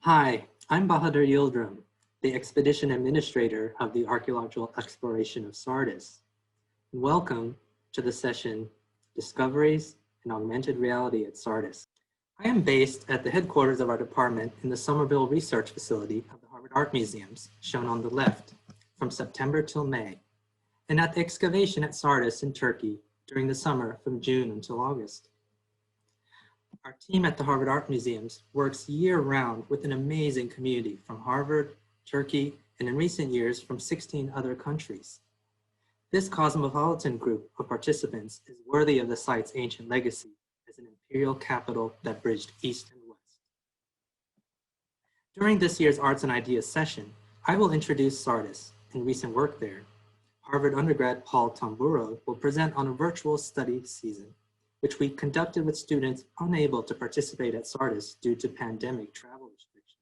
Hi, I'm Bahadır Yıldırım, the Expedition Administrator of the Archaeological Exploration of Sardis. Welcome to the session, Discoveries in Augmented Reality at Sardis. I am based at the headquarters of our department in the Somerville Research Facility of the Harvard Art Museums, shown on the left, from September till May, and at the excavation at Sardis in Turkey during the summer from June until August. Our team at the Harvard Art Museums works year-round with an amazing community from Harvard, Turkey, and in recent years from 16 other countries. This cosmopolitan group of participants is worthy of the site's ancient legacy as an imperial capital that bridged East and West. During this year's Arts and Ideas session, I will introduce Sardis and recent work there. Harvard undergrad Paul Tamborow will present on a virtual study season, which we conducted with students unable to participate at Sardis due to pandemic travel restrictions.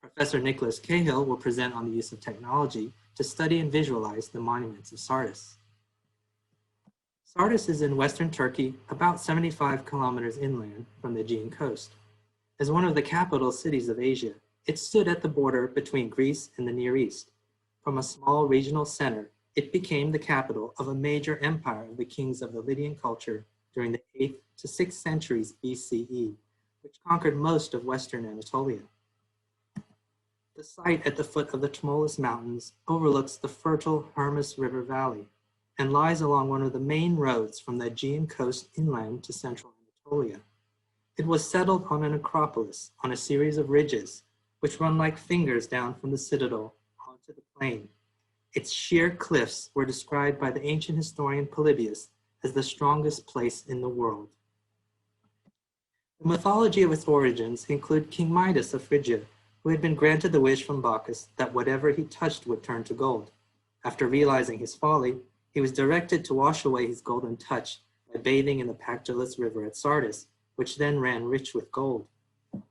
Professor Nicholas Cahill will present on the use of technology to study and visualize the monuments of Sardis. Sardis is in western Turkey, about 75 kilometers inland from the Aegean coast. As one of the capital cities of Asia, it stood at the border between Greece and the Near East. From a small regional center, it became the capital of a major empire of the kings of the Lydian culture during the 8th to 6th centuries BCE, which conquered most of western Anatolia. The site at the foot of the Tremolus Mountains overlooks the fertile Hermus River Valley and lies along one of the main roads from the Aegean coast inland to central Anatolia. It was settled on an acropolis on a series of ridges, which run like fingers down from the citadel onto the plain. Its sheer cliffs were described by the ancient historian Polybius as the strongest place in the world. The mythology of its origins include King Midas of Phrygia, who had been granted the wish from Bacchus that whatever he touched would turn to gold. After realizing his folly, he was directed to wash away his golden touch by bathing in the Pactolus River at Sardis, which then ran rich with gold.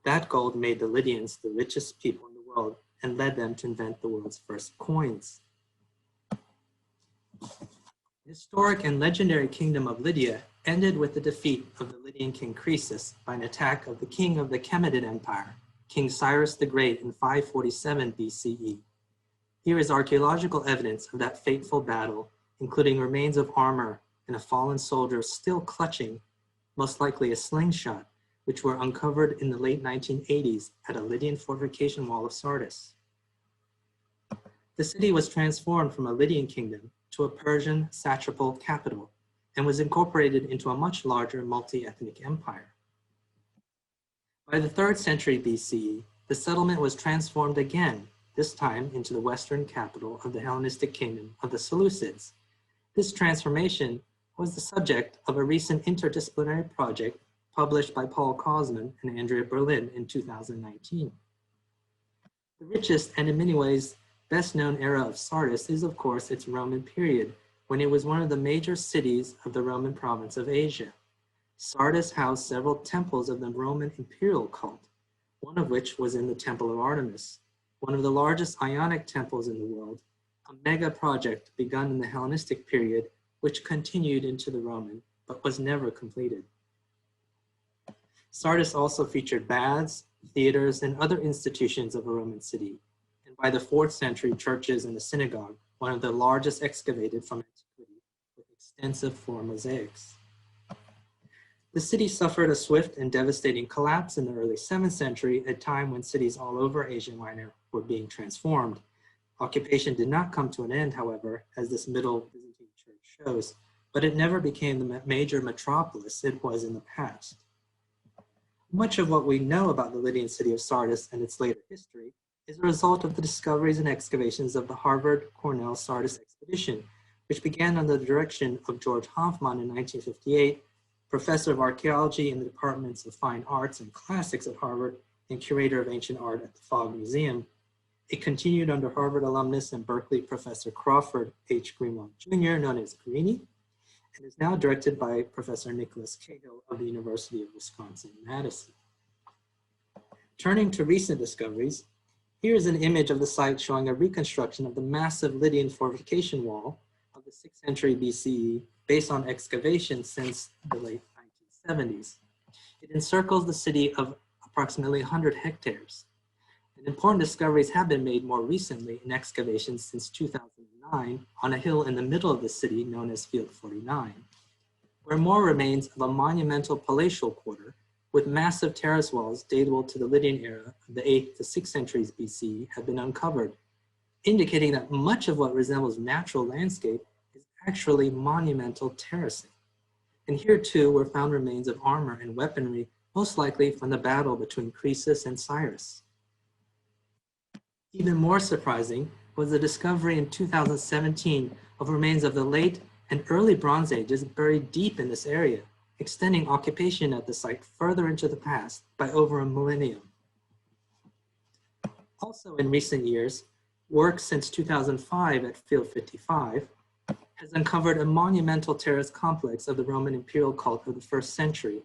That gold made the Lydians the richest people in the world and led them to invent the world's first coins. The historic and legendary kingdom of Lydia ended with the defeat of the Lydian king Croesus by an attack of the king of the Achaemenid Empire, King Cyrus the Great in 547 BCE. Here is archaeological evidence of that fateful battle, including remains of armor and a fallen soldier still clutching, most likely a slingshot, which were uncovered in the late 1980s at a Lydian fortification wall of Sardis. The city was transformed from a Lydian kingdom to a Persian satrapal capital and was incorporated into a much larger multi-ethnic empire. By the 3rd century BCE, the settlement was transformed again, this time into the western capital of the Hellenistic kingdom of the Seleucids. This transformation was the subject of a recent interdisciplinary project published by Paul Kosman and Andrea Berlin in 2019. The richest and in many ways best known era of Sardis is, of course, its Roman period, when it was one of the major cities of the Roman province of Asia. Sardis housed several temples of the Roman imperial cult, one of which was in the Temple of Artemis, one of the largest Ionic temples in the world, a mega project begun in the Hellenistic period, which continued into the Roman, but was never completed. Sardis also featured baths, theaters, and other institutions of a Roman city, and by the 4th century, churches and a synagogue, one of the largest excavated from antiquity, with extensive floor mosaics. The city suffered a swift and devastating collapse in the early 7th century, at a time when cities all over Asia Minor were being transformed. Occupation did not come to an end, however, as this Middle Byzantine church shows, but it never became the major metropolis it was in the past. Much of what we know about the Lydian city of Sardis and its later history is a result of the discoveries and excavations of the Harvard Cornell Sardis expedition, which began under the direction of George Hoffman in 1958, professor of archaeology in the departments of fine arts and classics at Harvard and curator of ancient art at the Fogg Museum. It continued under Harvard alumnus and Berkeley professor Crawford H. Greenwald Jr., known as Greenie, and is now directed by Professor Nicholas Cahill of the University of Wisconsin-Madison. Turning to recent discoveries, here is an image of the site showing a reconstruction of the massive Lydian fortification wall of the 6th century BCE based on excavation since the late 1970s. It encircles the city of approximately 100 hectares. And important discoveries have been made more recently in excavations since 2009 on a hill in the middle of the city known as Field 49, where more remains of a monumental palatial quarter with massive terrace walls datable to the Lydian era of the 8th to 6th centuries BC have been uncovered, indicating that much of what resembles natural landscape is actually monumental terracing. And here too were found remains of armor and weaponry, most likely from the battle between Croesus and Cyrus. Even more surprising was the discovery in 2017 of remains of the late and early Bronze Ages buried deep in this area, extending occupation at the site further into the past by over a millennium. Also in recent years, work since 2005 at Field 55 has uncovered a monumental terrace complex of the Roman Imperial cult of the 1st century.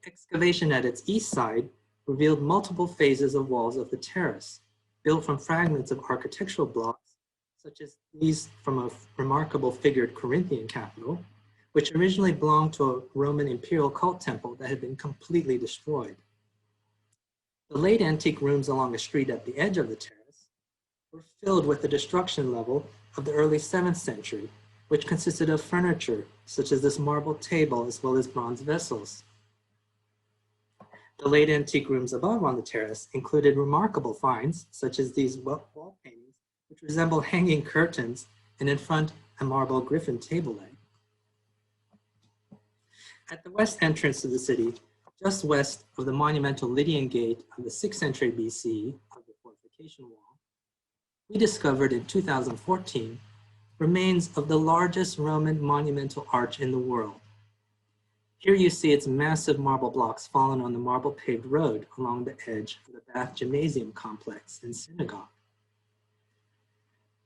Excavation at its east side revealed multiple phases of walls of the terrace, built from fragments of architectural blocks, such as these from a remarkable figured Corinthian capital, which originally belonged to a Roman imperial cult temple that had been completely destroyed. The late antique rooms along a street at the edge of the terrace were filled with the destruction level of the early 7th century, which consisted of furniture, such as this marble table, as well as bronze vessels. The late antique rooms above on the terrace included remarkable finds, such as these wall paintings, which resemble hanging curtains, and in front, a marble griffin table leg. At the west entrance to the city, just west of the monumental Lydian gate of the 6th century BC of the fortification wall, we discovered in 2014 remains of the largest Roman monumental arch in the world. Here you see its massive marble blocks fallen on the marble paved road along the edge of the Bath Gymnasium complex and synagogue.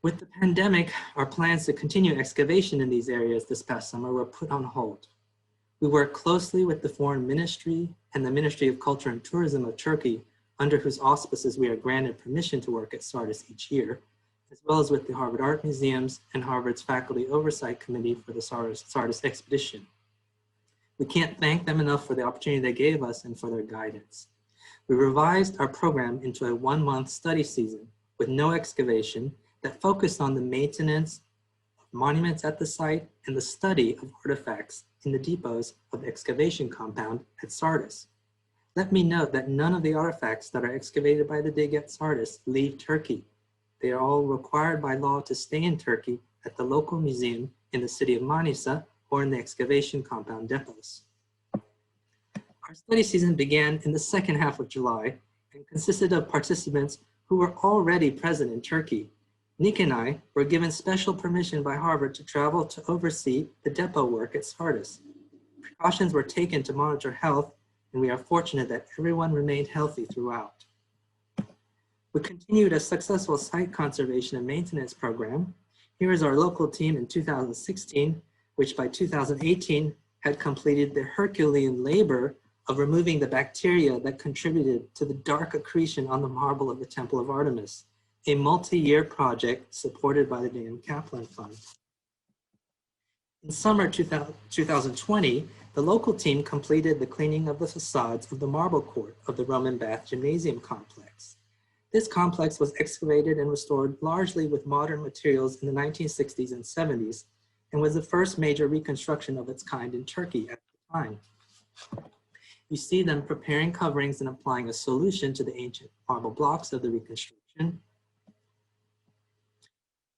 With the pandemic, our plans to continue excavation in these areas this past summer were put on hold. We worked closely with the Foreign Ministry and the Ministry of Culture and Tourism of Turkey, under whose auspices we are granted permission to work at Sardis each year, as well as with the Harvard Art Museums and Harvard's Faculty Oversight Committee for the Sardis Expedition. We can't thank them enough for the opportunity they gave us and for their guidance. We revised our program into a 1-month study season with no excavation that focused on the maintenance of monuments at the site and the study of artifacts in the depots of the excavation compound at Sardis. Let me note that none of the artifacts that are excavated by the dig at Sardis leave Turkey. They are all required by law to stay in Turkey at the local museum in the city of Manisa or in the excavation compound depots. Our study season began in the second half of July and consisted of participants who were already present in Turkey. Nick and I were given special permission by Harvard to travel to oversee the depot work at Sardis. Precautions were taken to monitor health, and we are fortunate that everyone remained healthy throughout. We continued a successful site conservation and maintenance program. Here is our local team in 2016, which by 2018 had completed the Herculean labor of removing the bacteria that contributed to the dark accretion on the marble of the Temple of Artemis, a multi-year project supported by the Dan Kaplan Fund. In summer 2020, the local team completed the cleaning of the facades of the marble court of the Roman Bath Gymnasium complex. This complex was excavated and restored largely with modern materials in the 1960s and 70s, and was the first major reconstruction of its kind in Turkey at the time. You see them preparing coverings and applying a solution to the ancient marble blocks of the reconstruction.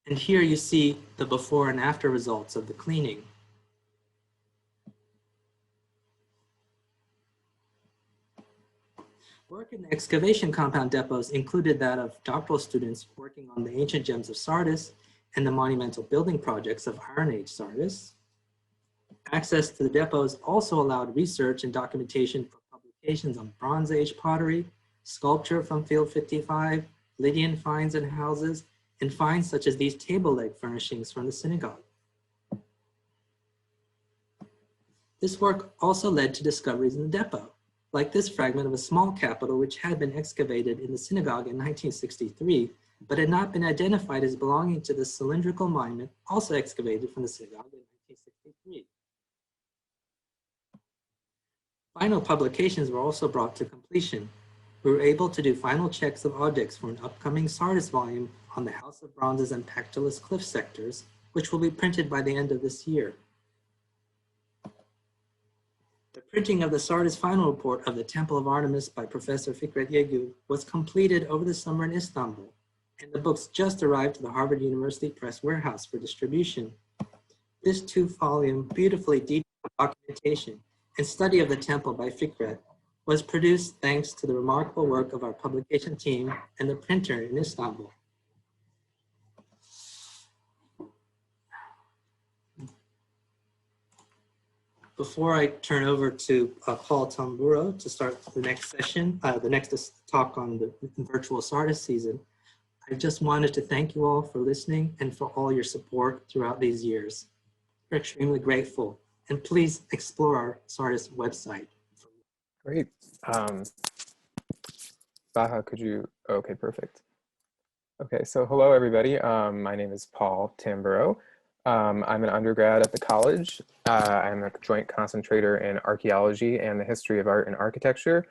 And here you see the before and after results of the cleaning. Work in the excavation compound depots included that of doctoral students working on the ancient gems of Sardis and the monumental building projects of Iron Age Sardis. Access to the depots also allowed research and documentation for publications on Bronze Age pottery, sculpture from Field 55, Lydian finds and houses, and finds such as these table leg furnishings from the synagogue. This work also led to discoveries in the depot, like this fragment of a small capital which had been excavated in the synagogue in 1963, but had not been identified as belonging to the cylindrical monument also excavated from the synagogue in 1963. Final publications were also brought to completion. we were able to do final checks of objects for an upcoming Sardis volume on the House of Bronzes and Pactolus cliff sectors, which will be printed by the end of this year. The printing of the Sardis final report of the Temple of Artemis by Professor Fikret Yegü was completed over the summer in Istanbul, and the books just arrived to the Harvard University Press warehouse for distribution. This 2-volume, beautifully detailed documentation and study of the temple by Fikret was produced thanks to the remarkable work of our publication team and the printer in Istanbul. Before I turn over to Paul Tamborow to start the next session, the next talk on the virtual Sardis season, I just wanted to thank you all for listening and for all your support throughout these years. We're extremely grateful, and please explore our Sardis website. Great. Baha, could you, okay, perfect. Okay, so hello everybody. My name is Paul Tamborow. I'm an undergrad at the college. I'm a joint concentrator in archaeology and the history of art and architecture.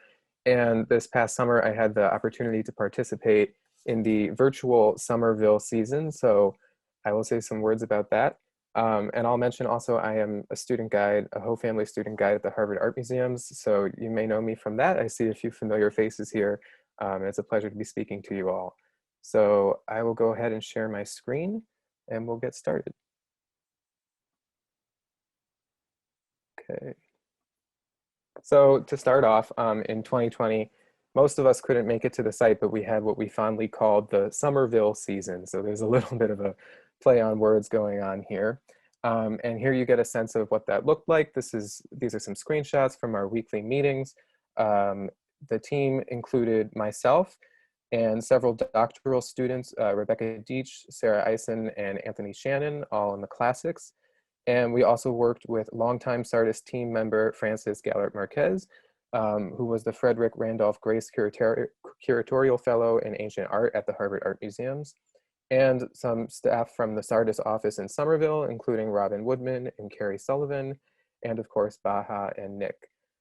And this past summer, I had the opportunity to participate in the virtual Somerville season. So I will say some words about that. And I'll mention also I am a student guide, a Ho family student guide at the Harvard Art Museums. So you may know me from that. I see a few familiar faces here. It's a pleasure to be speaking to you all. So I will go ahead and share my screen and we'll get started. Okay. So to start off, in 2020, most of us couldn't make it to the site, but we had what we fondly called the Somerville season. So there's a little bit of a play on words going on here. And here you get a sense of what that looked like. These are some screenshots from our weekly meetings. The team included myself and several doctoral students, Rebecca Deach, Sarah Eisen, and Anthony Shannon, all in the classics. And we also worked with longtime Sardis team member Francis Gallert Marquez, who was the Frederick Randolph Grace Curatorial Fellow in Ancient Art at the Harvard Art Museums, and some staff from the Sardis office in Somerville, including Robin Woodman and Carrie Sullivan, and of course, Baha and Nick.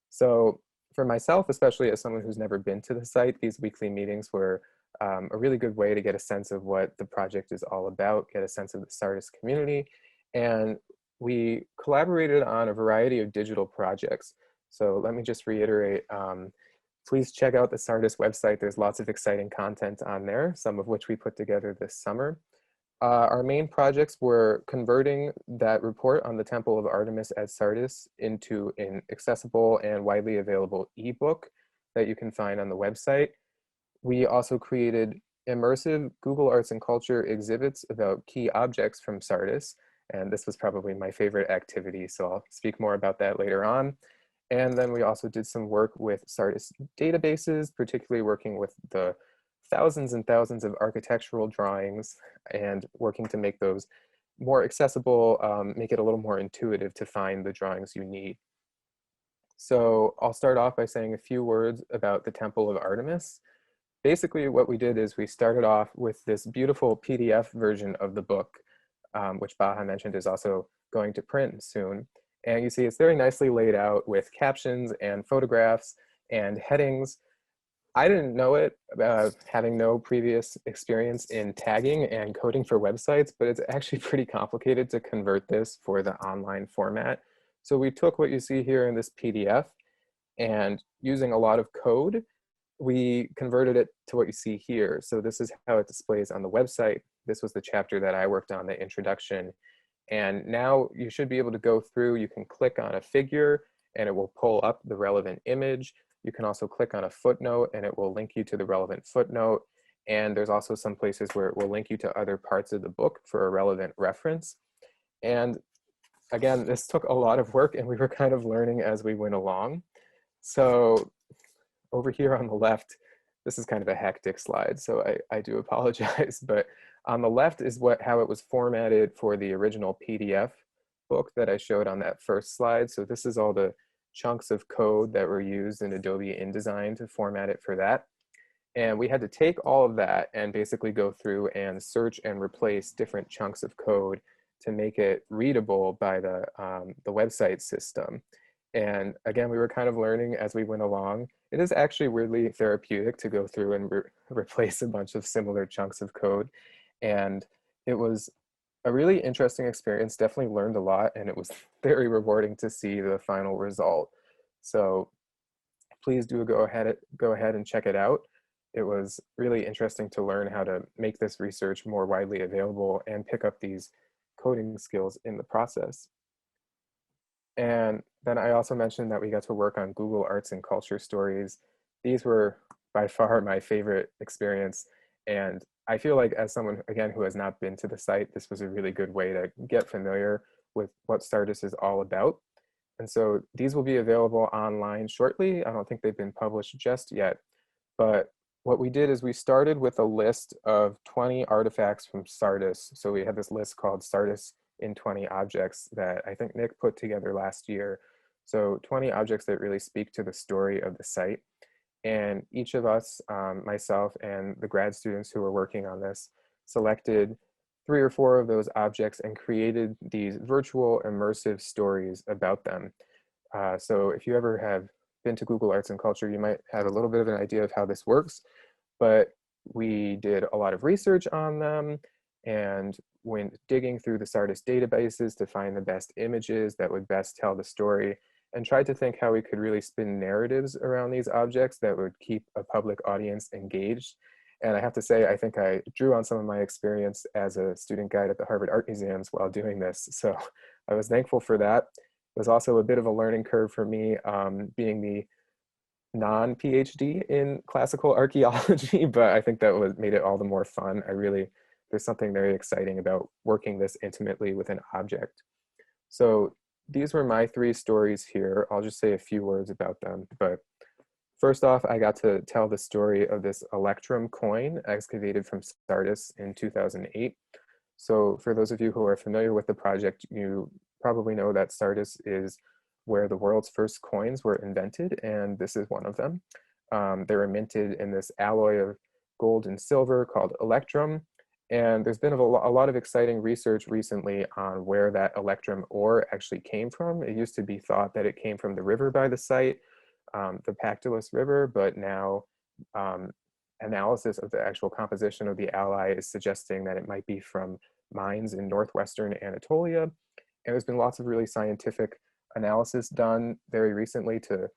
So for myself, especially as someone who's never been to the site, these weekly meetings were a really good way to get a sense of what the project is all about, get a sense of the Sardis community. And we collaborated on a variety of digital projects. So let me just reiterate, please check out the Sardis website. There's lots of exciting content on there, some of which we put together this summer. Our main projects were converting that report on the Temple of Artemis at Sardis into an accessible and widely available ebook that you can find on the website. We also created immersive Google Arts and Culture exhibits about key objects from Sardis. And this was probably my favorite activity, so I'll speak more about that later on. And then we also did some work with Sardis databases, particularly working with the thousands and thousands of architectural drawings and working to make those more accessible, make it a little more intuitive to find the drawings you need. So I'll start off by saying a few words about the Temple of Artemis. Basically what we did is we started off with this beautiful PDF version of the book, which Baha mentioned is also going to print soon. And you see it's very nicely laid out with captions and photographs and headings. I didn't know it, having no previous experience in tagging and coding for websites, but it's actually pretty complicated to convert this for the online format. So we took what you see here in this PDF and using a lot of code, we converted it to what you see here. So this is how it displays on the website. This was the chapter that I worked on, the introduction. And now you should be able to go through, you can click on a figure and it will pull up the relevant image. You can also click on a footnote and it will link you to the relevant footnote. And there's also some places where it will link you to other parts of the book for a relevant reference. And again, this took a lot of work and we were kind of learning as we went along. So over here on the left, this is kind of a hectic slide, so I do apologize, but on the left is how it was formatted for the original PDF book that I showed on that first slide. So this is all the chunks of code that were used in Adobe InDesign to format it for that. And we had to take all of that and basically go through and search and replace different chunks of code to make it readable by the website system. And again, we were kind of learning as we went along. It is actually weirdly therapeutic to go through and replace a bunch of similar chunks of code. And it was a really interesting experience, definitely learned a lot, and it was very rewarding to see the final result. So please do go ahead and check it out. It was really interesting to learn how to make this research more widely available and pick up these coding skills in the process. And then I also mentioned that we got to work on Google Arts and Culture stories. These were by far my favorite experience. And I feel like as someone, again, who has not been to the site, this was a really good way to get familiar with what Stardust is all about. And so these will be available online shortly. I don't think they've been published just yet, but what we did is we started with a list of 20 artifacts from Sardis. So we had this list called Sardis in 20 objects that I think Nick put together last year. So 20 objects that really speak to the story of the site. And each of us, myself and the grad students who were working on this, selected 3 or 4 of those objects and created these virtual immersive stories about them. So if you ever have been to Google Arts and Culture, you might have a little bit of an idea of how this works, but we did a lot of research on them and went digging through the Sardis databases to find the best images that would best tell the story, and tried to think how we could really spin narratives around these objects that would keep a public audience engaged. And I have to say, I think I drew on some of my experience as a student guide at the Harvard Art Museums while doing this. So I was thankful for that. It was also a bit of a learning curve for me, being the non-PhD in classical archaeology, but I think that made it all the more fun. There's something very exciting about working this intimately with an object. So these were my 3 stories here. I'll just say a few words about them. But first off, I got to tell the story of this electrum coin excavated from Sardis in 2008. So for those of you who are familiar with the project, you probably know that Sardis is where the world's first coins were invented, and this is one of them. They were minted in this alloy of gold and silver called electrum. And there's been a lot of exciting research recently on where that electrum ore actually came from. It used to be thought that it came from the river by the site, the Pactolus River, but now analysis of the actual composition of the alloy is suggesting that it might be from mines in northwestern Anatolia. And there's been lots of really scientific analysis done very recently to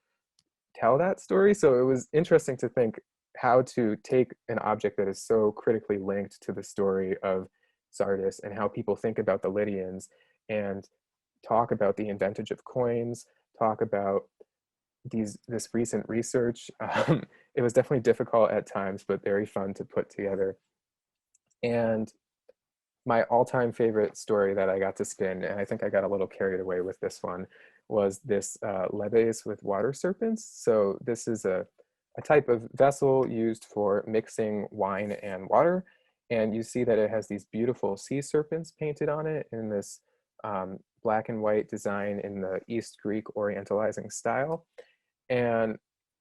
tell that story. So it was interesting to think how to take an object that is so critically linked to the story of Sardis and how people think about the Lydians, and talk about the inventage of coins, talk about this recent research. It was definitely difficult at times, but very fun to put together. And my all-time favorite story that I got to spin, and I think I got a little carried away with this one, was this leves with water serpents. So this is a type of vessel used for mixing wine and water. And you see that it has these beautiful sea serpents painted on it in this black and white design in the East Greek orientalizing style. And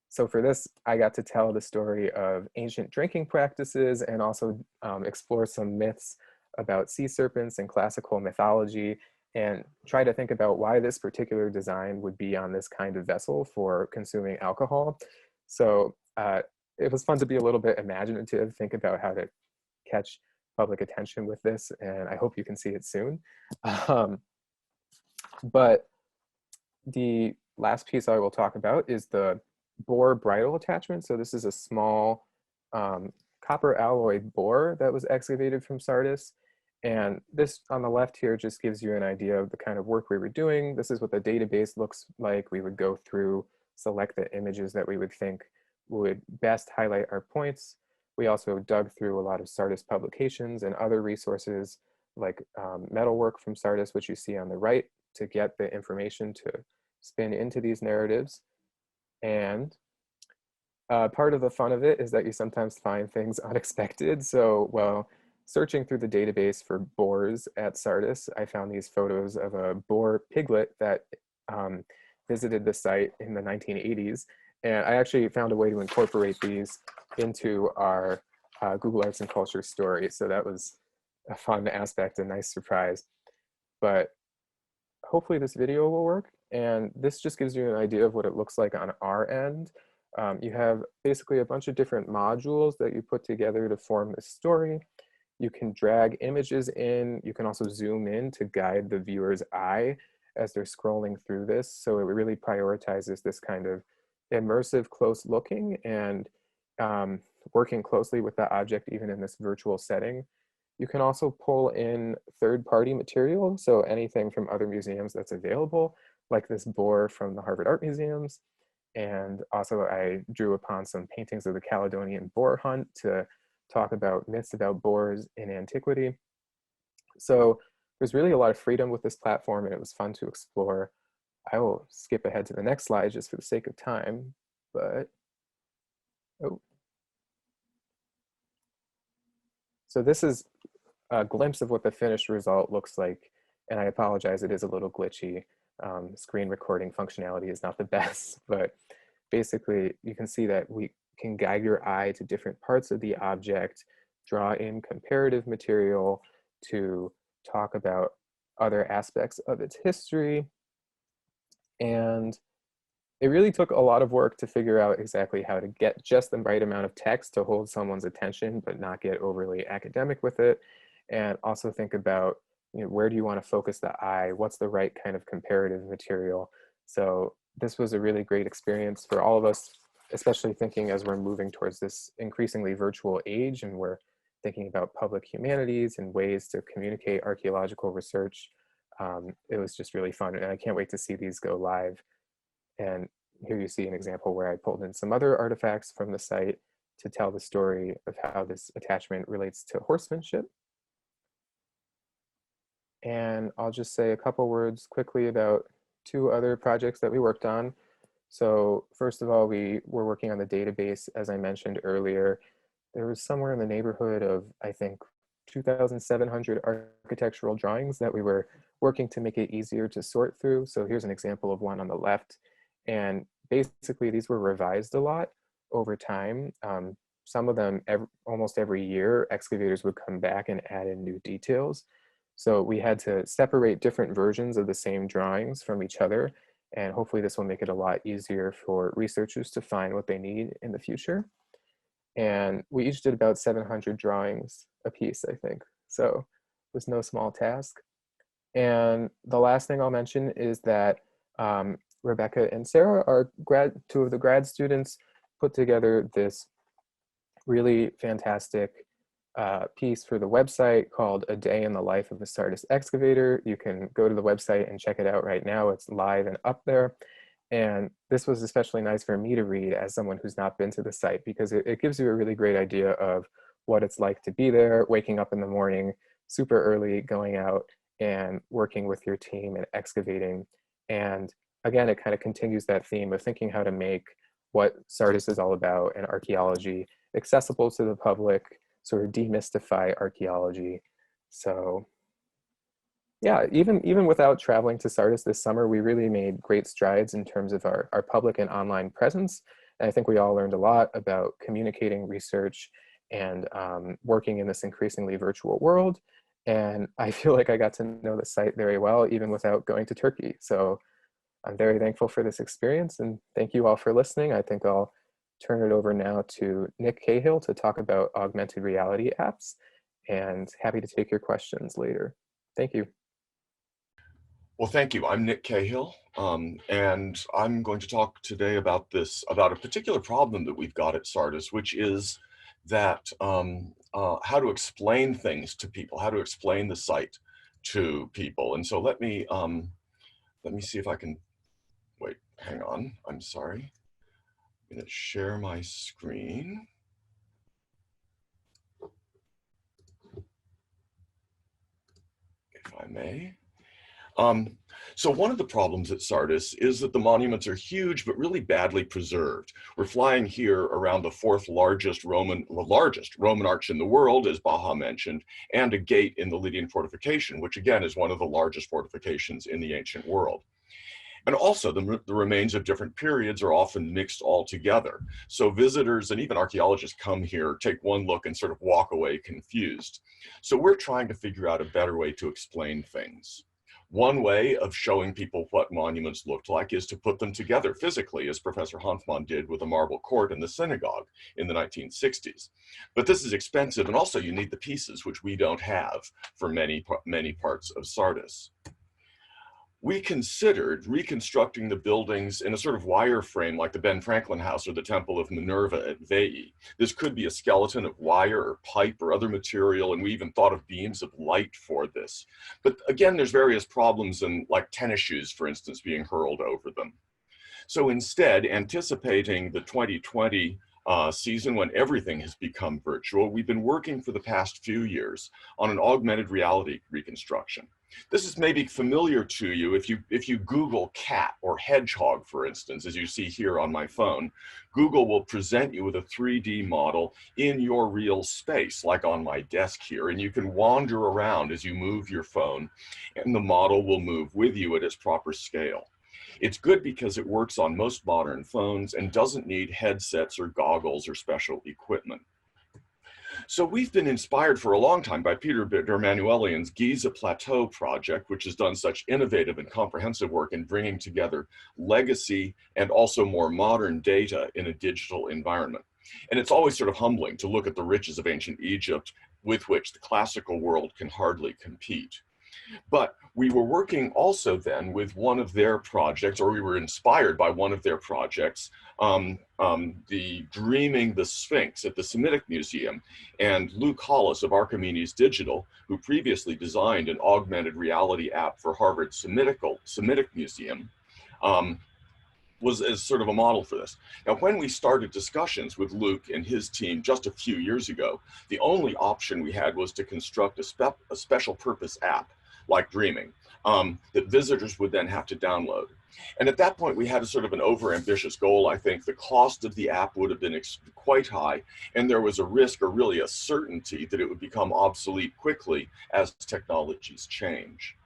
so for this, I got to tell the story of ancient drinking practices and also explore some myths about sea serpents and classical mythology, and try to think about why this particular design would be on this kind of vessel for consuming alcohol. So it was fun to be a little bit imaginative, think about how to catch public attention with this, and I hope you can see it soon. But the last piece I will talk about is the Bohr bridal attachment. So this is a small copper alloy Bohr that was excavated from Sardis. And this on the left here just gives you an idea of the kind of work we were doing. This is what the database looks like. We would go through, select the images that we would think would best highlight our points. We also dug through a lot of Sardis publications and other resources like metalwork from Sardis, which you see on the right, to get the information to spin into these narratives. And part of the fun of it is that you sometimes find things unexpected. So, well, searching through the database for boars at Sardis, I found these photos of a boar piglet that visited the site in the 1980s. And I actually found a way to incorporate these into our Google Arts and Culture story. So that was a fun aspect, a nice surprise. But hopefully this video will work. And this just gives you an idea of what it looks like on our end. You have basically a bunch of different modules that you put together to form this story. You can drag images in. You can also zoom in to guide the viewer's eye as they're scrolling through this. So it really prioritizes this kind of immersive, close looking and working closely with the object even in this virtual setting. You can also pull in third-party material, so anything from other museums that's available, like this Bohr from the Harvard Art Museums. And also I drew upon some paintings of the Caledonian boar hunt to talk about myths about boars in antiquity. So there's really a lot of freedom with this platform, and it was fun to explore. I will skip ahead to the next slide just for the sake of time, but, oh. So this is a glimpse of what the finished result looks like. And I apologize, it is a little glitchy. Screen recording functionality is not the best, but basically you can see that we can guide your eye to different parts of the object, draw in comparative material to talk about other aspects of its history. And it really took a lot of work to figure out exactly how to get just the right amount of text to hold someone's attention, but not get overly academic with it. And also think about, you know, where do you want to focus the eye? What's the right kind of comparative material? So this was a really great experience for all of us, especially thinking as we're moving towards this increasingly virtual age and we're thinking about public humanities and ways to communicate archaeological research. It was just really fun, and I can't wait to see these go live. And here you see an example where I pulled in some other artifacts from the site to tell the story of how this attachment relates to horsemanship. And I'll just say a couple words quickly about two other projects that we worked on. So first of all, we were working on the database, as I mentioned earlier. There was somewhere in the neighborhood of, I think, 2,700 architectural drawings that we were working to make it easier to sort through. So here's an example of one on the left. And basically these were revised a lot over time. Some of them, almost every year, excavators would come back and add in new details. So we had to separate different versions of the same drawings from each other. And hopefully this will make it a lot easier for researchers to find what they need in the future. And we each did about 700 drawings a piece, I think. So it was no small task. And the last thing I'll mention is that Rebecca and Sarah, two of the grad students, put together this really fantastic piece for the website called A Day in the Life of the Sardis Excavator. You can go to the website and check it out right now. It's live and up there. And this was especially nice for me to read as someone who's not been to the site, because it gives you a really great idea of what it's like to be there, waking up in the morning super early, going out and working with your team and excavating. And again, it kind of continues that theme of thinking how to make what Sardis is all about and archaeology accessible to the public, sort of demystify archaeology. So yeah, even without traveling to Sardis this summer, we really made great strides in terms of our public and online presence. And I think we all learned a lot about communicating research and working in this increasingly virtual world. And I feel like I got to know the site very well, even without going to Turkey. So I'm very thankful for this experience, and thank you all for listening. I think I'll turn it over now to Nick Cahill to talk about augmented reality apps, and happy to take your questions later. Thank you. Well, thank you. I'm Nick Cahill, and I'm going to talk today about a particular problem that we've got at Sardis, which is that how to explain things to people, how to explain the site to people. And so let me see if I can, wait, hang on, I'm sorry. I'm gonna share my screen. If I may. So one of the problems at Sardis is that the monuments are huge, but really badly preserved. We're flying here around the largest Roman arch in the world, as Baha mentioned, and a gate in the Lydian fortification, which again is one of the largest fortifications in the ancient world. And also the remains of different periods are often mixed all together. So visitors and even archaeologists come here, take one look and sort of walk away confused. So we're trying to figure out a better way to explain things. One way of showing people what monuments looked like is to put them together physically, as Professor Hanfmann did with a marble court in the synagogue in the 1960s. But this is expensive, and also you need the pieces, which we don't have for many parts of Sardis. We considered reconstructing the buildings in a sort of wireframe like the Ben Franklin House or the Temple of Minerva at Veii. This could be a skeleton of wire or pipe or other material, and we even thought of beams of light for this. But again, there's various problems, and like tennis shoes, for instance, being hurled over them. So instead, anticipating the 2020 season when everything has become virtual, we've been working for the past few years on an augmented reality reconstruction. This is maybe familiar to you if you Google cat or hedgehog, for instance, as you see here on my phone. Google will present you with a 3D model in your real space, like on my desk here, and you can wander around as you move your phone, and the model will move with you at its proper scale. It's good because it works on most modern phones and doesn't need headsets or goggles or special equipment. So we've been inspired for a long time by Peter Dermanuelian's Giza Plateau project, which has done such innovative and comprehensive work in bringing together legacy and also more modern data in a digital environment. And it's always sort of humbling to look at the riches of ancient Egypt with which the classical world can hardly compete. But we were working also then with one of their projects, or we were inspired by one of their projects, the Dreaming the Sphinx at the Semitic Museum. And Luke Hollis of Archimedes Digital, who previously designed an augmented reality app for Harvard Semitic Museum, was as sort of a model for this. Now, when we started discussions with Luke and his team just a few years ago, the only option we had was to construct a special purpose app like Dreaming that visitors would then have to download. And at that point, we had a sort of an overambitious goal. I think the cost of the app would have been quite high, and there was a risk, or really a certainty, that it would become obsolete quickly as technologies change.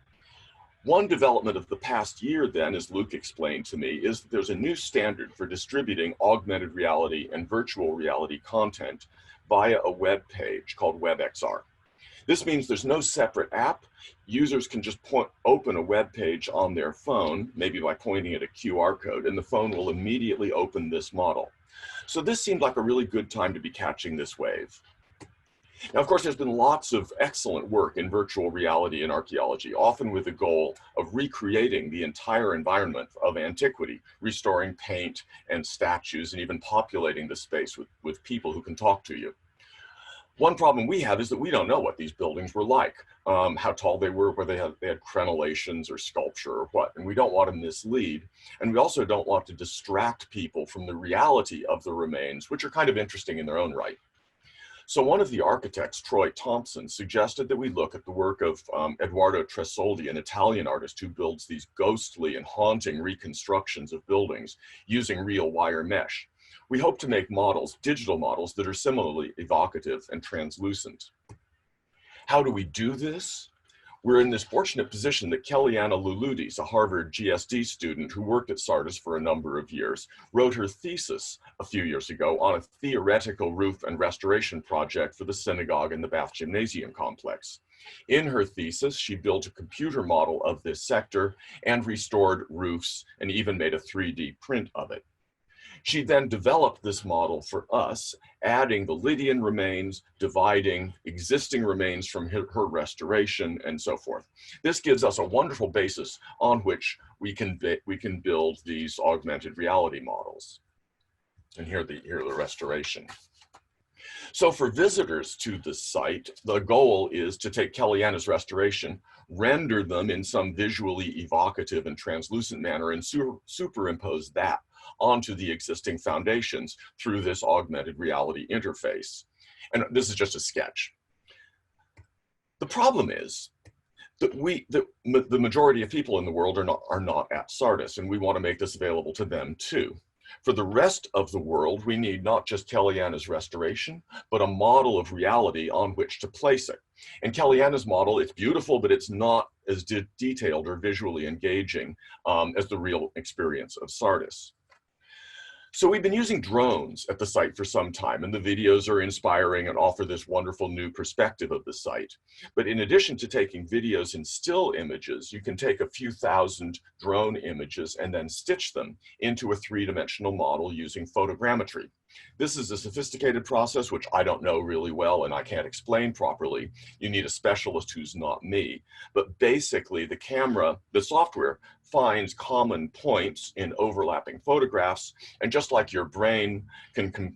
One development of the past year then, as Luke explained to me, is that there's a new standard for distributing augmented reality and virtual reality content via a web page called WebXR. This means there's no separate app. Users can just open a web page on their phone, maybe by pointing at a QR code, and the phone will immediately open this model. So this seemed like a really good time to be catching this wave. Now, of course, there's been lots of excellent work in virtual reality and archaeology, often with the goal of recreating the entire environment of antiquity, restoring paint and statues, and even populating the space with people who can talk to you. One problem we have is that we don't know what these buildings were like, how tall they were, whether they had crenellations or sculpture or what, and we don't want to mislead. And we also don't want to distract people from the reality of the remains, which are kind of interesting in their own right. So one of the architects, Troy Thompson, suggested that we look at the work of Edoardo Tresoldi, an Italian artist who builds these ghostly and haunting reconstructions of buildings using real wire mesh. We hope to make models, digital models, that are similarly evocative and translucent. How do we do this? We're in this fortunate position that Kellyanna Luludis, a Harvard GSD student who worked at Sardis for a number of years, wrote her thesis a few years ago on a theoretical roof and restoration project for the synagogue and the Bath Gymnasium complex. In her thesis, she built a computer model of this sector and restored roofs and even made a 3D print of it. She then developed this model for us, adding the Lydian remains, dividing existing remains from her restoration, and so forth. This gives us a wonderful basis on which we can build these augmented reality models. And here the restoration. So for visitors to the site, the goal is to take Kellyanna's restoration, render them in some visually evocative and translucent manner, and superimpose that onto the existing foundations through this augmented reality interface. And this is just a sketch. The problem is that the majority of people in the world are not at Sardis, and we want to make this available to them too. For the rest of the world, we need not just Kellyanna's restoration, but a model of reality on which to place it. And Kellyanna's model, it's beautiful, but it's not as detailed or visually engaging as the real experience of Sardis. So we've been using drones at the site for some time, and the videos are inspiring and offer this wonderful new perspective of the site. But in addition to taking videos and still images, you can take a few thousand drone images and then stitch them into a three-dimensional model using photogrammetry. This is a sophisticated process which I don't know really well and I can't explain properly. You need a specialist who's not me. But basically the software finds common points in overlapping photographs, and just like your brain can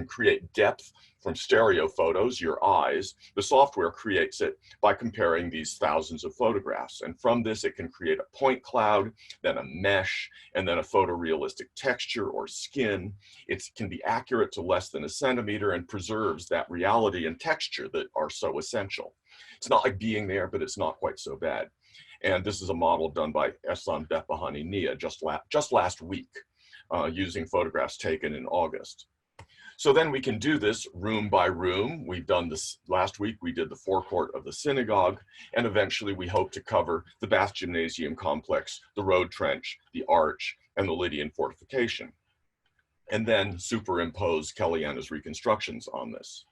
create depth from stereo photos, your eyes, the software creates it by comparing these thousands of photographs. And from this, it can create a point cloud, then a mesh, and then a photorealistic texture or skin. It can be accurate to less than a centimeter and preserves that reality and texture that are so essential. It's not like being there, but it's not quite so bad. And this is a model done by Ehsan Behbahani Nia just last week using photographs taken in August. So then we can do this room by room. We've done this last week. We did the forecourt of the synagogue, and eventually we hope to cover the Bath Gymnasium complex, the road trench, the arch, and the Lydian fortification, and then superimpose Kellyanna's reconstructions on this.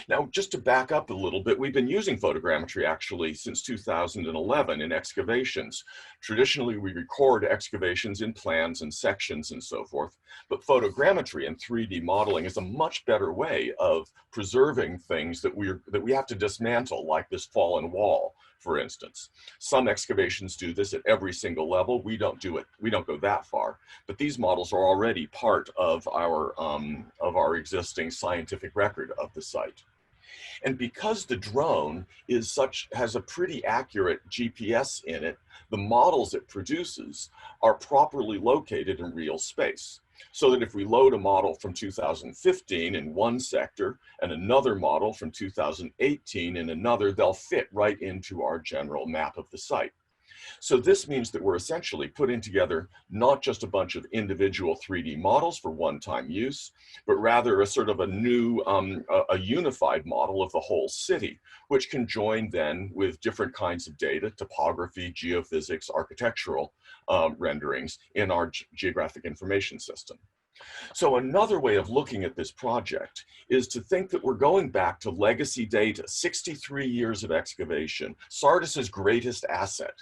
Now, just to back up a little bit, we've been using photogrammetry actually since 2011 in excavations. Traditionally, we record excavations in plans and sections and so forth, but photogrammetry and 3D modeling is a much better way of preserving things that we have to dismantle, like this fallen wall, for instance. Some excavations do this at every single level. We don't do it. We don't go that far, but these models are already part of our existing scientific record of the site. And because the drone has a pretty accurate GPS in it, the models it produces are properly located in real space. So that if we load a model from 2015 in one sector and another model from 2018 in another, they'll fit right into our general map of the site. So this means that we're essentially putting together not just a bunch of individual 3D models for one-time use, but rather a sort of a new, a unified model of the whole city, which can join then with different kinds of data, topography, geophysics, architectural renderings in our geographic information system. So another way of looking at this project is to think that we're going back to legacy data, 63 years of excavation, Sardis's greatest asset,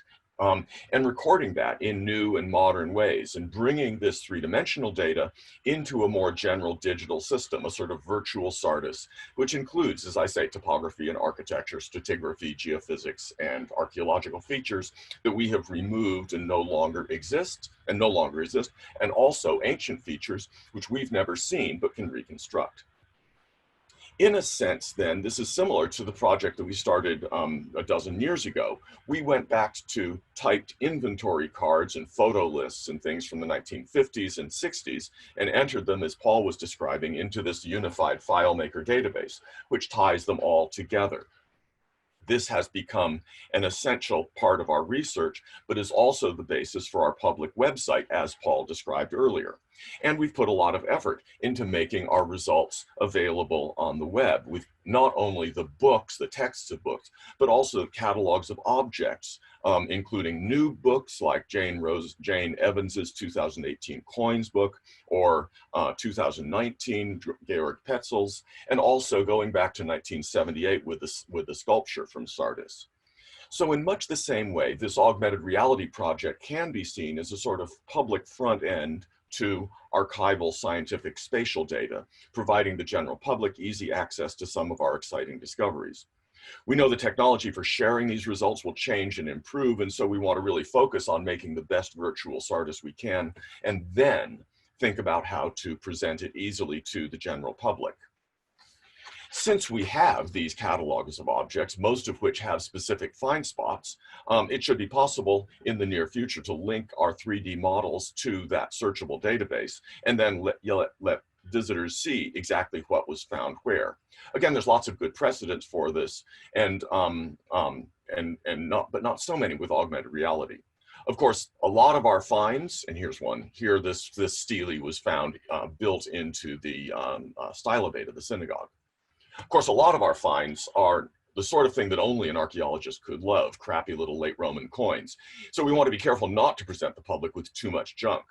and recording that in new and modern ways and bringing this three-dimensional data into a more general digital system, a sort of virtual Sardis, which includes, as I say, topography and architecture, stratigraphy, geophysics, and archaeological features that we have removed and no longer exist, and also ancient features which we've never seen but can reconstruct. In a sense, then, this is similar to the project that we started a dozen years ago. We went back to typed inventory cards and photo lists and things from the 1950s and 60s and entered them, as Paul was describing, into this unified FileMaker database, which ties them all together. This has become an essential part of our research, but is also the basis for our public website, as Paul described earlier. And we've put a lot of effort into making our results available on the web with not only the books, the texts of books, but also catalogs of objects, including new books like Jane Evans's 2018 Coins book, or 2019 Georg Petzel's, and also going back to 1978 with the sculpture from Sardis. So in much the same way, this augmented reality project can be seen as a sort of public front end to archival scientific spatial data, providing the general public easy access to some of our exciting discoveries. We know the technology for sharing these results will change and improve, and so we want to really focus on making the best virtual Sardis we can, and then think about how to present it easily to the general public. Since we have these catalogs of objects, most of which have specific find spots, it should be possible in the near future to link our 3D models to that searchable database and then let visitors see exactly what was found where. Again, there's lots of good precedents for this, but not so many with augmented reality. Of course, a lot of our finds, and here's one, here this stele was found built into the stylobate of the synagogue. Of course, a lot of our finds are the sort of thing that only an archaeologist could love, crappy little late Roman coins. So we want to be careful not to present the public with too much junk.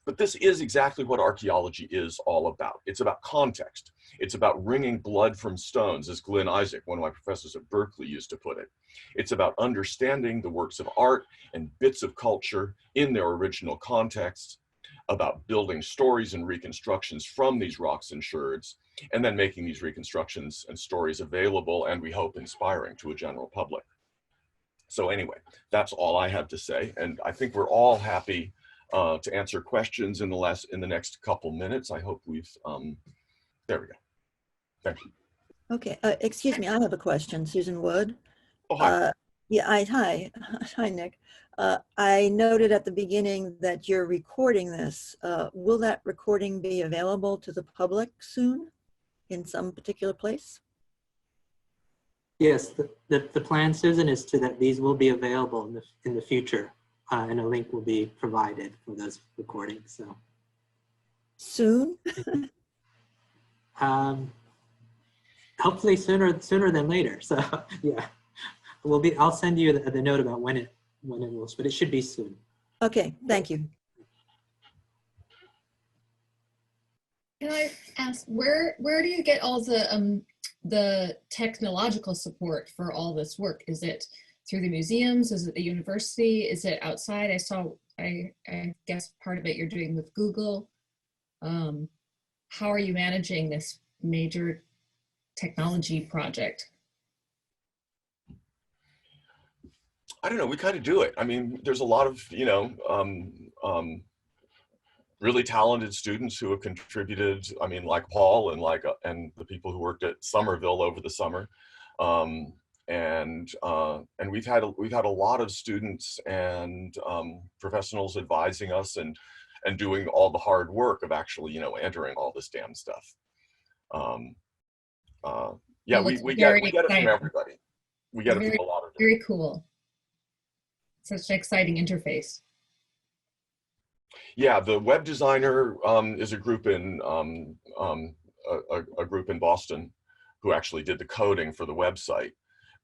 But this is exactly what archaeology is all about. It's about context. It's about wringing blood from stones, as Glenn Isaac, one of my professors at Berkeley, used to put it. It's about understanding the works of art and bits of culture in their original contexts, about building stories and reconstructions from these rocks and sherds, and then making these reconstructions and stories available, and we hope inspiring, to a general public. So anyway, that's all I have to say, and I think we're all happy to answer questions in the next couple minutes. I hope we've, there we go. Thank you. Okay, excuse me, I have a question, Susan Wood. Oh, hi. Yeah, hi, Nick. I noted at the beginning that you're recording this. Will that recording be available to the public soon in some particular place? Yes, the plan, Susan, is that these will be available in the future, and a link will be provided for those recordings. So Soon? Hopefully sooner than later. So yeah, I'll send you the note about when it will, but it should be soon. Okay, thank you. Can I ask, where do you get all the technological support for all this work? Is it through the museums? Is it the university? Is it outside? I guess part of it you're doing with Google. How are you managing this major technology project? I don't know, we kind of do it. I mean, there's a lot of, really talented students who have contributed. I mean, like Paul and the people who worked at Somerville over the summer. And we've had a lot of students and professionals advising us and doing all the hard work of actually, entering all this damn stuff. Yeah, we get it from everybody. We get it from a lot of them. Very cool. Such an exciting interface. Yeah, the web designer is a group in a group in Boston who actually did the coding for the website,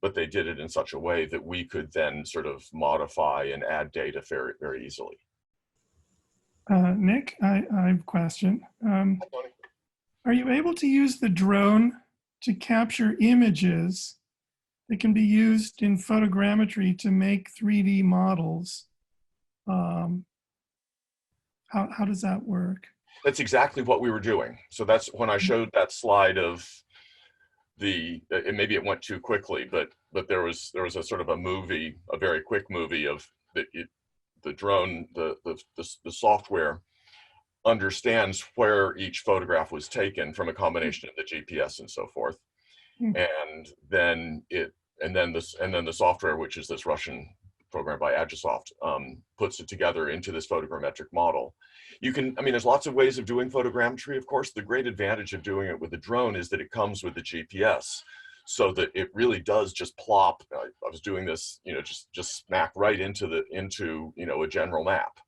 but they did it in such a way that we could then sort of modify and add data very, very easily. Nick, I have a question. Are you able to use the drone to capture images that can be used in photogrammetry to make 3D models? How does that work? That's exactly what we were doing. So that's when I showed that slide of maybe it went too quickly, but there was a sort of a movie, a very quick movie of the drone, the software understands where each photograph was taken from a combination of the GPS and so forth. And then the software, which is this Russian program by Agisoft, puts it together into this photogrammetric model. There's lots of ways of doing photogrammetry, of course. The great advantage of doing it with the drone is that it comes with the GPS, so that it really does just plop. I was doing this, just smack right into a general map.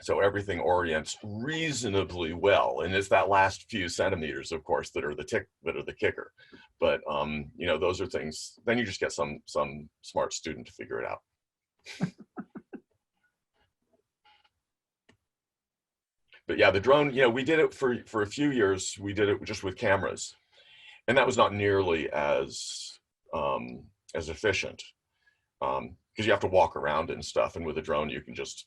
So everything orients reasonably well, and it's that last few centimeters, of course, that are the kicker. But those are things. Then you just get some smart student to figure it out. But yeah, the drone. We did it for a few years. We did it just with cameras, and that was not nearly as efficient because you have to walk around and stuff. And with a drone, you can just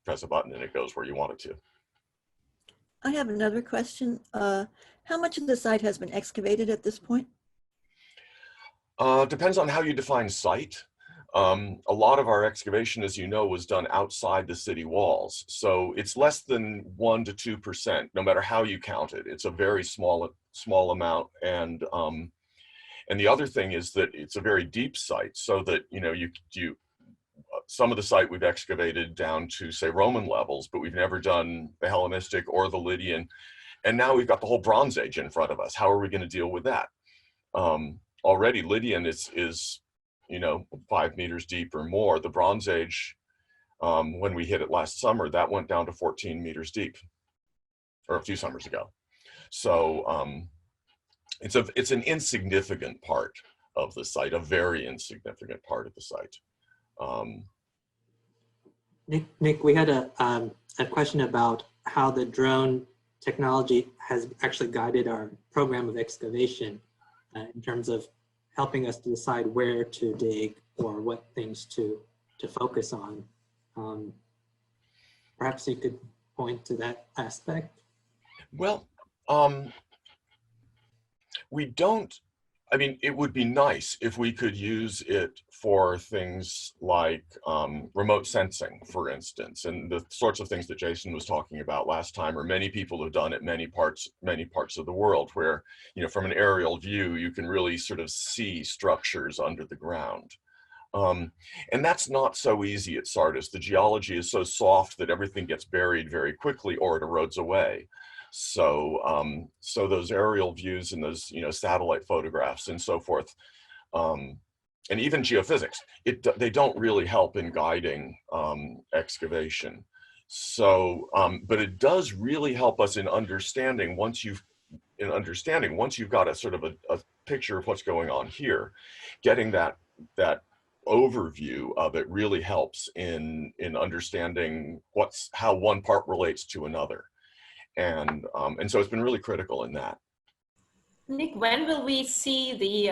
press a button and it goes where you want it to. I have another question. How much of the site has been excavated at this point? Depends on how you define site. A lot of our excavation, as you know, was done outside the city walls. So it's less than 1% to 2%, no matter how you count it. It's a very small amount. And the other thing is that it's a very deep site, so that, some of the site we've excavated down to, say, Roman levels, but we've never done the Hellenistic or the Lydian. And now we've got the whole Bronze Age in front of us. How are we going to deal with that? Already Lydian is 5 meters deep or more. The Bronze Age, when we hit it last summer, that went down to 14 meters deep, or a few summers ago. So it's an insignificant part of the site, a very insignificant part of the site. Nick, we had a question about how the drone technology has actually guided our program of excavation in terms of helping us to decide where to dig or what things to focus on. Perhaps you could point to that aspect. Well, we don't, I mean, it would be nice if we could use it for things like remote sensing, for instance, and the sorts of things that Jason was talking about last time, or many people have done at many parts of the world, where, you know, from an aerial view, you can really sort of see structures under the ground. And that's not so easy at Sardis. The geology is so soft that everything gets buried very quickly or it erodes away. So, so those aerial views and those, you know, satellite photographs and so forth, and even geophysics, they don't really help in guiding excavation. So, but it does really help us in understanding once you've got a sort of a picture of what's going on here, getting that overview of it really helps in understanding how one part relates to another. And so it's been really critical in that. Nick, when will we see the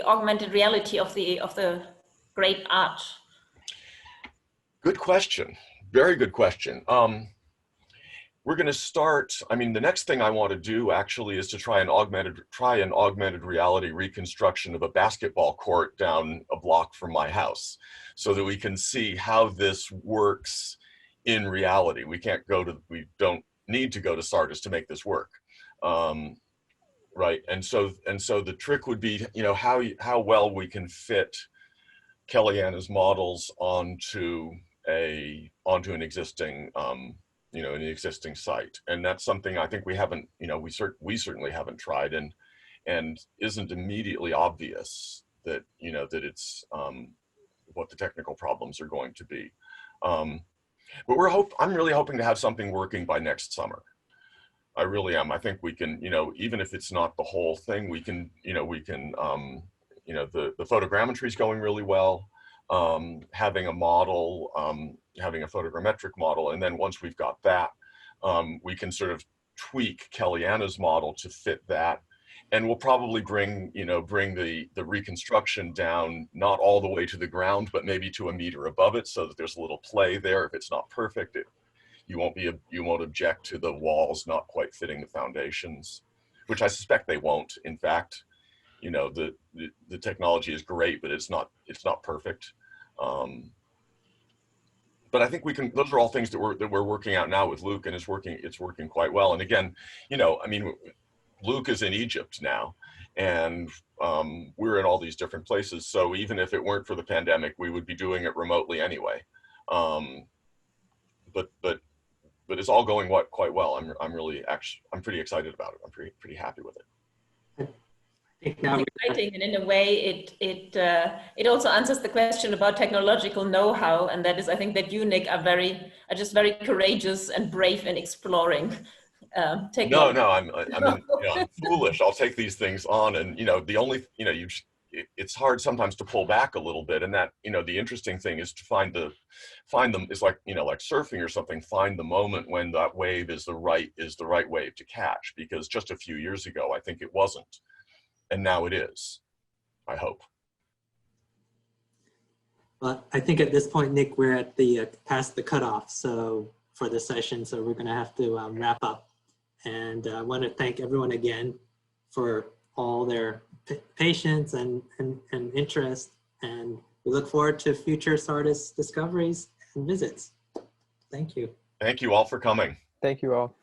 augmented reality of the great art? Good question. Very good question. We're going to start. I mean, the next thing I want to do actually is to try an augmented reality reconstruction of a basketball court down a block from my house, so that we can see how this works in reality. We don't need to go to Sardis to make this work, right? And so the trick would be, you know, how well we can fit Kellyanna's models onto an existing you know, an existing site. And that's something I think we haven't, you know, we certainly haven't tried, and isn't immediately obvious that, you know, that it's what the technical problems are going to be. But I'm really hoping to have something working by next summer. I really am. I think we can, you know, even if it's not the whole thing, we can, you know, the photogrammetry is going really well. Having a model, having a photogrammetric model, and then once we've got that, we can sort of tweak Kellyanna's model to fit that, and we'll probably bring the reconstruction down, not all the way to the ground, but maybe to a meter above it, so that there's a little play there. If it's not perfect, you won't object to the walls not quite fitting the foundations, which I suspect they won't. In fact, you know, the technology is great, but it's not perfect. But I think we can. Those are all things that we're working out now with Luke, and it's working quite well. And again, you know, I mean, Luke is in Egypt now, and we're in all these different places. So even if it weren't for the pandemic, we would be doing it remotely anyway. But it's all going quite well. I'm pretty excited about it. I'm pretty happy with it. It's exciting, and in a way it also answers the question about technological know-how, and that is, I think, that you, Nick, are just very courageous and brave in exploring technology. No, I'm foolish. I'll take these things on, and, you know, the only, you know, it's hard sometimes to pull back a little bit, and that, you know, the interesting thing is to find them. It's like, you know, like surfing or something. Find the moment when that wave is the right wave to catch, because just a few years ago, I think it wasn't. And now it is, I hope. Well, I think at this point, Nick, we're at the past the cutoff for the session, so we're going to have to wrap up. And I want to thank everyone again for all their patience and interest. And we look forward to future Sardis discoveries and visits. Thank you. Thank you all for coming. Thank you all.